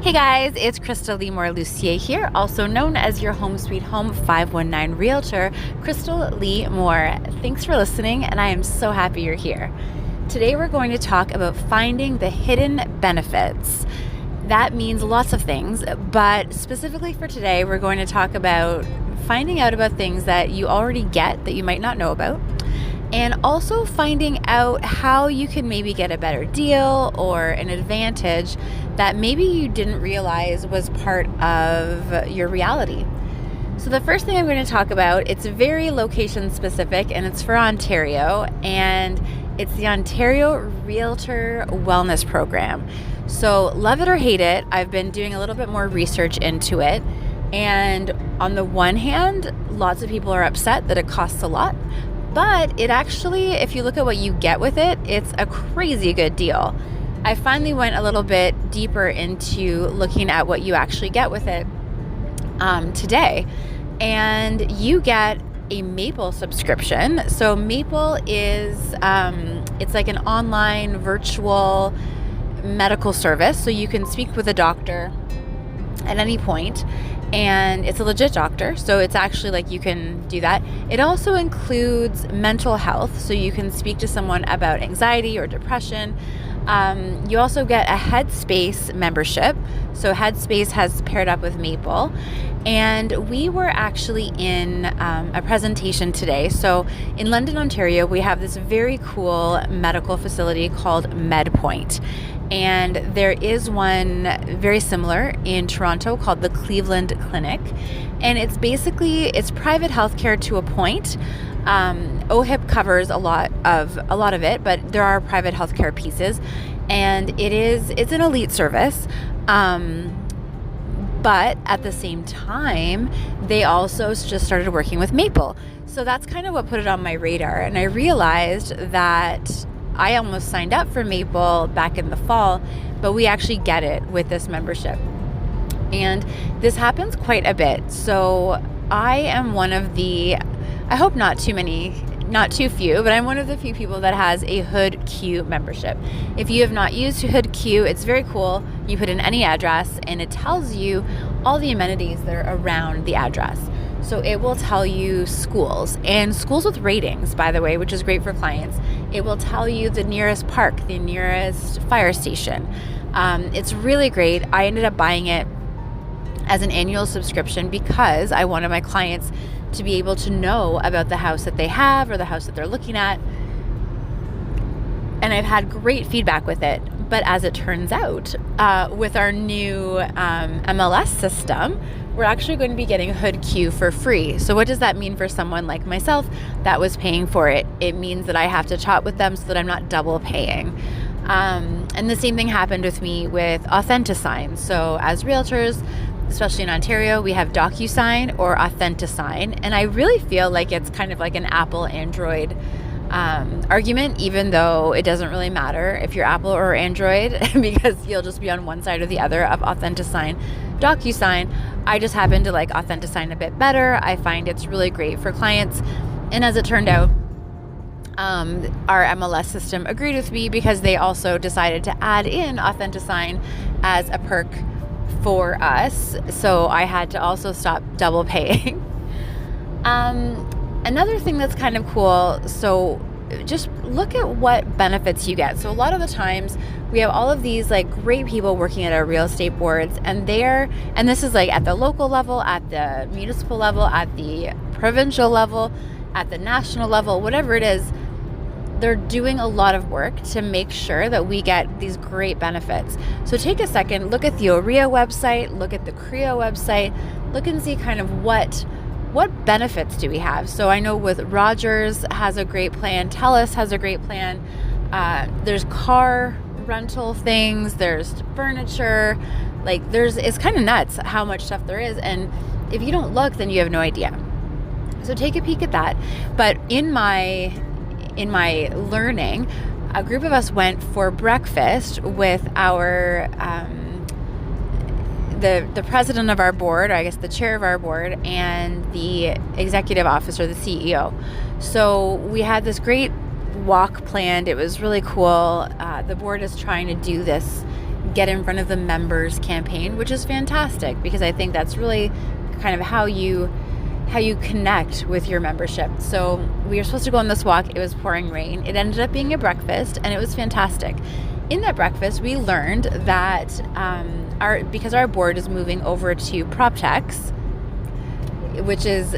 Hey guys, it's Crystal Lee Lucier here, also known as your Home Sweet Home 519 Realtor, Crystal Lee Moore. Thanks for listening, and I am so happy you're here. Today we're going to talk about finding the hidden benefits. That means lots of things, but specifically for today, we're going to talk about finding out about things that you already get that you might not know about, and also finding out how you can maybe get a better deal or an advantage that maybe you didn't realize was part of your reality. So the first thing I'm going to talk about, it's very location specific and it's for Ontario, and it's the Ontario Realtor Wellness Program. So love it or hate it, I've been doing a little bit more research into it. And on the one hand, lots of people are upset that it costs a lot, but it actually, if you look at what you get with it, it's a crazy good deal. I finally went a little bit deeper into looking at what you actually get with it today. And you get a Maple subscription. So Maple is, it's like an online virtual medical service. So you can speak with a doctor at any point, and it's a legit doctor, so it's actually like you can do that. It also includes mental health, so you can speak to someone about anxiety or depression. You also get a Headspace membership, so Headspace has paired up with Maple, and we were actually in a presentation today. So in London, Ontario, we have this very cool medical facility called MedPoint. And there is one very similar in Toronto called the Cleveland Clinic. And it's private healthcare to a point. OHIP covers a lot of it, but there are private healthcare pieces. And it's an elite service. But at the same time, they also just started working with Maple. So that's kind of what put it on my radar. And I realized that I almost signed up for Maple back in the fall, but we actually get it with this membership. And this happens quite a bit. So I am one of I hope not too few, but I'm one of the few people that has a Hood Q membership. If you have not used Hood Q, it's very cool. You put in any address and it tells you all the amenities that are around the address. So it will tell you schools, and schools with ratings, by the way, which is great for clients. It will tell you the nearest park, the nearest fire station. It's really great. I ended up buying it as an annual subscription because I wanted my clients to be able to know about the house that they have or the house that they're looking at. And I've had great feedback with it. But as it turns out, with our new MLS system, we're actually going to be getting Hood Q for free. So what does that mean for someone like myself that was paying for it? It means that I have to chat with them so that I'm not double paying. And the same thing happened with me with Authentisign. So as realtors, especially in Ontario, we have DocuSign or Authentisign. And I really feel like it's kind of like an Apple Android argument, even though it doesn't really matter if you're Apple or Android because you'll just be on one side or the other of Authentisign. DocuSign, I just happen to like Authentisign a bit better. I find it's really great for clients. And as it turned out, our MLS system agreed with me because they also decided to add in Authentisign as a perk for us. So I had to also stop double paying. Another thing that's kind of cool, so just look at what benefits you get. So a lot of the times we have all of these like great people working at our real estate boards, and this is like at the local level, at the municipal level, at the provincial level, at the national level, whatever it is, they're doing a lot of work to make sure that we get these great benefits. So take a second, look at the OREA website, look at the CREO website, look and see kind of what benefits do we have. So I know with Rogers has a great plan, TELUS has a great plan. There's car rental things, there's furniture, it's kind of nuts how much stuff there is. And if you don't look, then you have no idea. So take a peek at that. But in my learning, a group of us went for breakfast with our the president of our board, or I guess the chair of our board, and the executive officer, the CEO. So we had this great walk planned. It was really cool. The board is trying to do this get in front of the members campaign, which is fantastic because I think that's really kind of how you connect with your membership. So we were supposed to go on this walk. It was pouring rain. It ended up being a breakfast, and it was fantastic. In that breakfast, we learned that because our board is moving over to PropTechs, which is,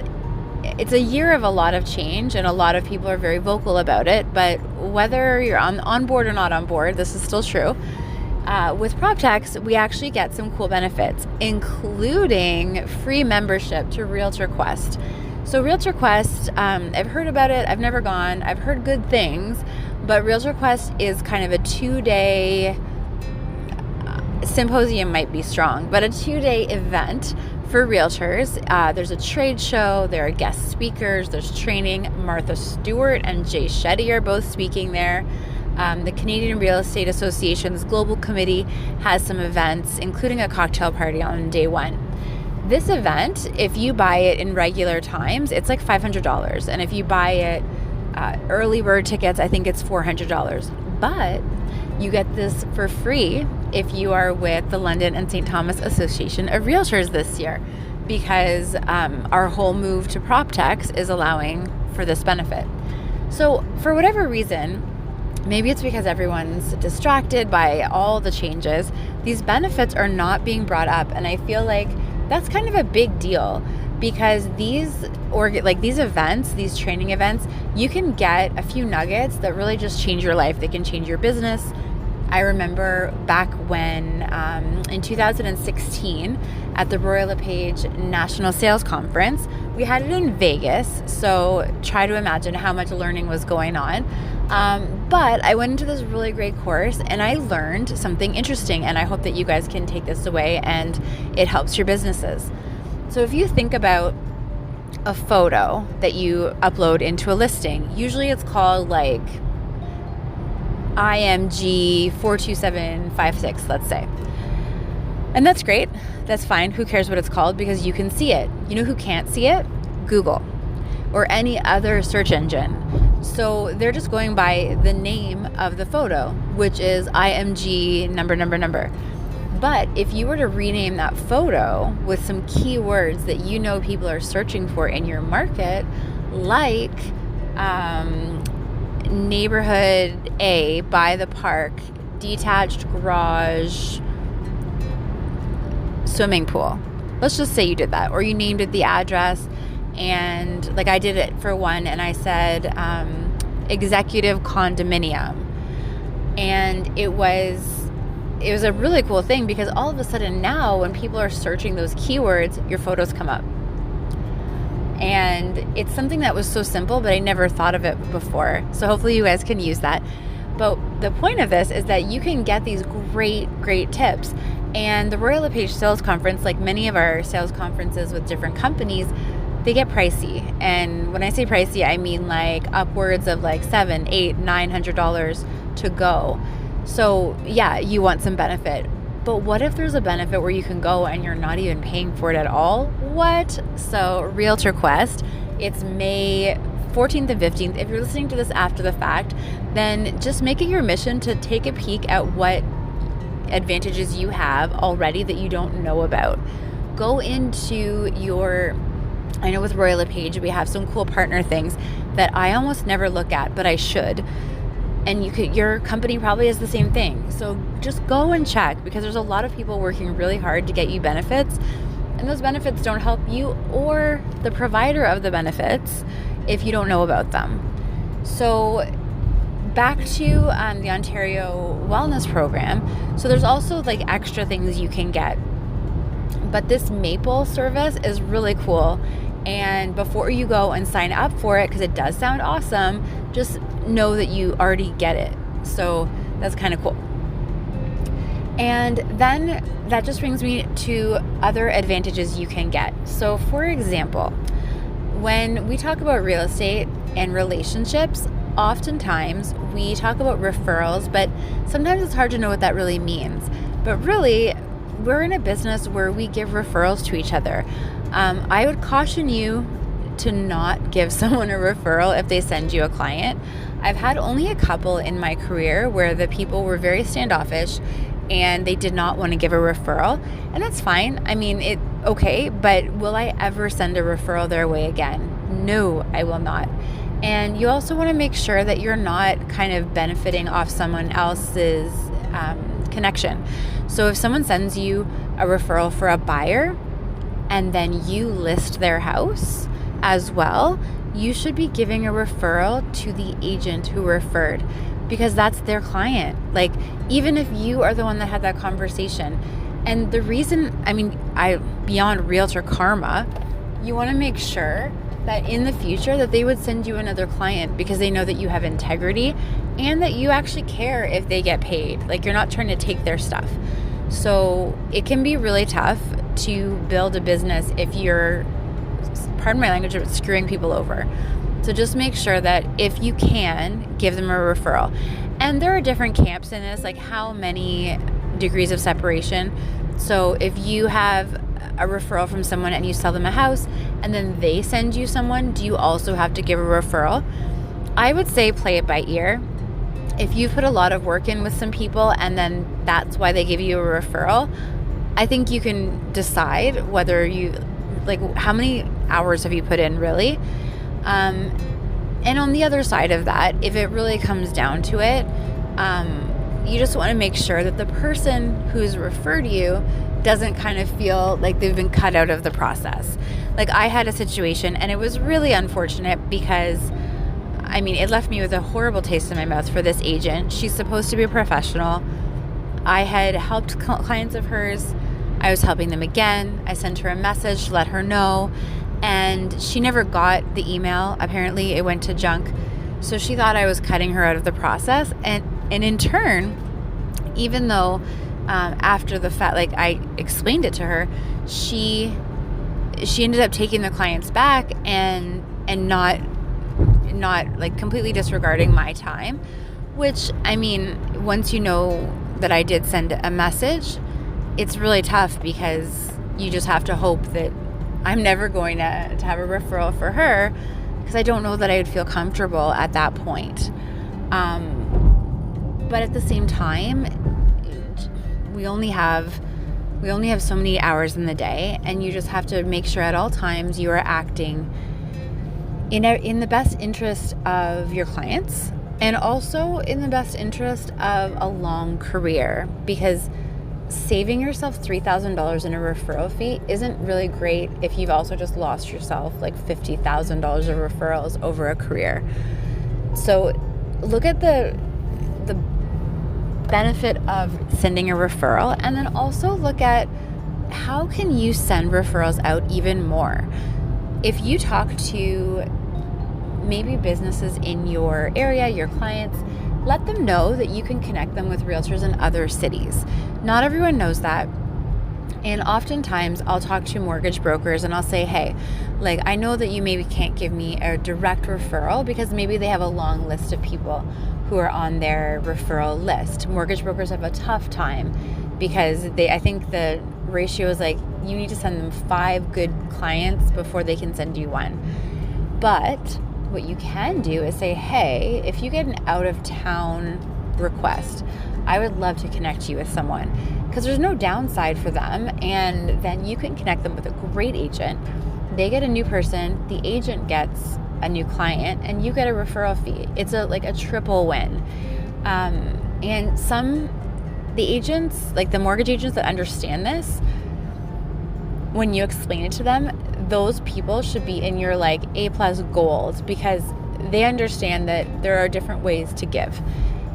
it's a year of a lot of change, and a lot of people are very vocal about it. But whether you're on board or not on board, this is still true. With PropTechs, we actually get some cool benefits, including free membership to Realtor Quest. So Realtor Quest, I've heard about it. I've never gone. I've heard good things, but Realtor Quest is kind of a 2-day symposium, might be strong, but a 2-day event for realtors. There's a trade show, there are guest speakers, there's training. Martha Stewart and Jay Shetty are both speaking there. The Canadian Real Estate Association's Global Committee has some events, including a cocktail party on day one. This event, if you buy it in regular times, it's like $500. And if you buy it early bird tickets, I think it's $400. But you get this for free if you are with the London and St. Thomas Association of Realtors this year, because our whole move to PropTechs is allowing for this benefit. So for whatever reason, maybe it's because everyone's distracted by all the changes, these benefits are not being brought up. And I feel like that's kind of a big deal, because these events, these training events, you can get a few nuggets that really just change your life. They can change your business. I remember back when in 2016 at the Royal LePage National Sales Conference, we had it in Vegas. So try to imagine how much learning was going on. But I went into this really great course and I learned something interesting, and I hope that you guys can take this away and it helps your businesses. So if you think about a photo that you upload into a listing, usually it's called like IMG 42756, let's say. And that's great. That's fine. Who cares what it's called? Because you can see it. You know who can't see it? Google or any other search engine. So they're just going by the name of the photo, which is IMG number. But if you were to rename that photo with some keywords that you know people are searching for in your market, like neighborhood A by the park, detached garage, swimming pool. Let's just say you did that, or you named it the address, and like I did it for one, and I said executive condominium, and it was a really cool thing, because all of a sudden now when people are searching those keywords, your photos come up. And it's something that was so simple, but I never thought of it before. So hopefully you guys can use that. But the point of this is that you can get these great tips. And the Royal LePage Sales Conference, like many of our sales conferences with different companies, they get pricey. And when I say pricey, I mean like upwards of like $700, $800, $900 to go. So yeah, you want some benefit. But what if there's a benefit where you can go and you're not even paying for it at all? What? So Realtor Quest, it's May 14th and 15th. If you're listening to this after the fact, then just make it your mission to take a peek at what advantages you have already that you don't know about. Go into I know with Royal LePage, we have some cool partner things that I almost never look at, but I should. And your company probably has the same thing. So just go and check, because there's a lot of people working really hard to get you benefits, and those benefits don't help you or the provider of the benefits if you don't know about them. So back to the Ontario Wellness Program. So there's also like extra things you can get. But this Maple service is really cool. And before you go and sign up for it, because it does sound awesome, just know that you already get it. So that's kind of cool. And then that just brings me to other advantages you can get. So for example, when we talk about real estate and relationships, oftentimes we talk about referrals, but sometimes it's hard to know what that really means. But really, we're in a business where we give referrals to each other. I would caution you to not give someone a referral if they send you a client. I've had only a couple in my career where the people were very standoffish. and they did not want to give a referral, and that's fine. I mean, okay, but will I ever send a referral their way again? No, I will not. And you also want to make sure that you're not kind of benefiting off someone else's connection. So if someone sends you a referral for a buyer and then you list their house as well, you should be giving a referral to the agent who referred, because that's their client. Like, even if you are the one that had that conversation. And the reason, beyond realtor karma, you want to make sure that in the future that they would send you another client because they know that you have integrity and that you actually care if they get paid. Like, you're not trying to take their stuff. So it can be really tough to build a business if you're, pardon my language, but screwing people over. So just make sure that if you can, give them a referral. And there are different camps in this, like how many degrees of separation. So if you have a referral from someone and you sell them a house and then they send you someone, do you also have to give a referral? I would say play it by ear. If you've put a lot of work in with some people and then that's why they give you a referral, I think you can decide whether you, like, how many hours have you put in really? And on the other side of that, if it really comes down to it, you just want to make sure that the person who's referred you doesn't kind of feel like they've been cut out of the process. Like, I had a situation and it was really unfortunate because, it left me with a horrible taste in my mouth for this agent. She's supposed to be a professional. I had helped clients of hers. I was helping them again. I sent her a message to let her know, and she never got the email. Apparently it went to junk. So she thought I was cutting her out of the process. And in turn, even though after the fact, like, I explained it to her, she ended up taking the clients back and not like completely disregarding my time, which, once you know that I did send a message, it's really tough because you just have to hope that I'm never going to have a referral for her, because I don't know that I would feel comfortable at that point. But at the same time, we only have so many hours in the day, and you just have to make sure at all times you are acting in the best interest of your clients and also in the best interest of a long career, because saving yourself $3,000 in a referral fee isn't really great if you've also just lost yourself like $50,000 of referrals over a career. So look at the benefit of sending a referral, and then also look at how can you send referrals out even more. If you talk to maybe businesses in your area, your clients, let them know that you can connect them with realtors in other cities. Not everyone knows that. And oftentimes I'll talk to mortgage brokers and I'll say, hey, like, I know that you maybe can't give me a direct referral because maybe they have a long list of people who are on their referral list. Mortgage brokers have a tough time because I think the ratio is like you need to send them 5 good clients before they can send you one. But what you can do is say, hey, if you get an out of town request, I would love to connect you with someone, because there's no downside for them. And then you can connect them with a great agent. They get a new person, the agent gets a new client, and you get a referral fee. It's a triple win. And the agents, like the mortgage agents that understand this, when you explain it to them, those people should be in your like A+ gold, because they understand that there are different ways to give.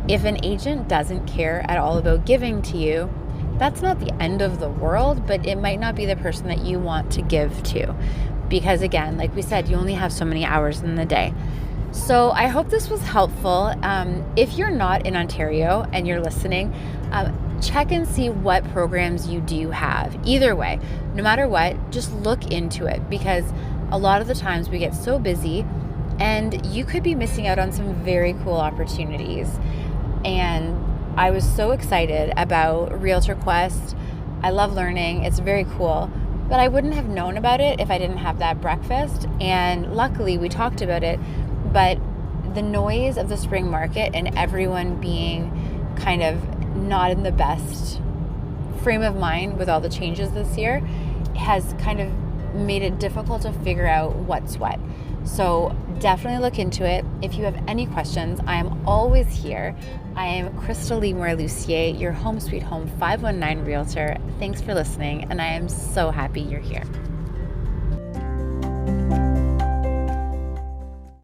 If an agent doesn't care at all about giving to you, that's not the end of the world, but it might not be the person that you want to give to, because again, like we said, you only have so many hours in the day. So I hope this was helpful. If you're not in Ontario and you're listening, check and see what programs you do have. Either way, no matter what, just look into it, because a lot of the times we get so busy and you could be missing out on some very cool opportunities. And I was so excited about Realtor Quest. I love learning. It's very cool. But I wouldn't have known about it if I didn't have that breakfast. And luckily we talked about it. But the noise of the spring market and everyone being kind of not in the best frame of mind with all the changes this year has kind of made it difficult to figure out what's what. So definitely look into it. If you have any questions, I am always here. I am Crystal Lee Moore-Lucier, your Home Sweet Home 519 Realtor. Thanks for listening, and I am so happy you're here.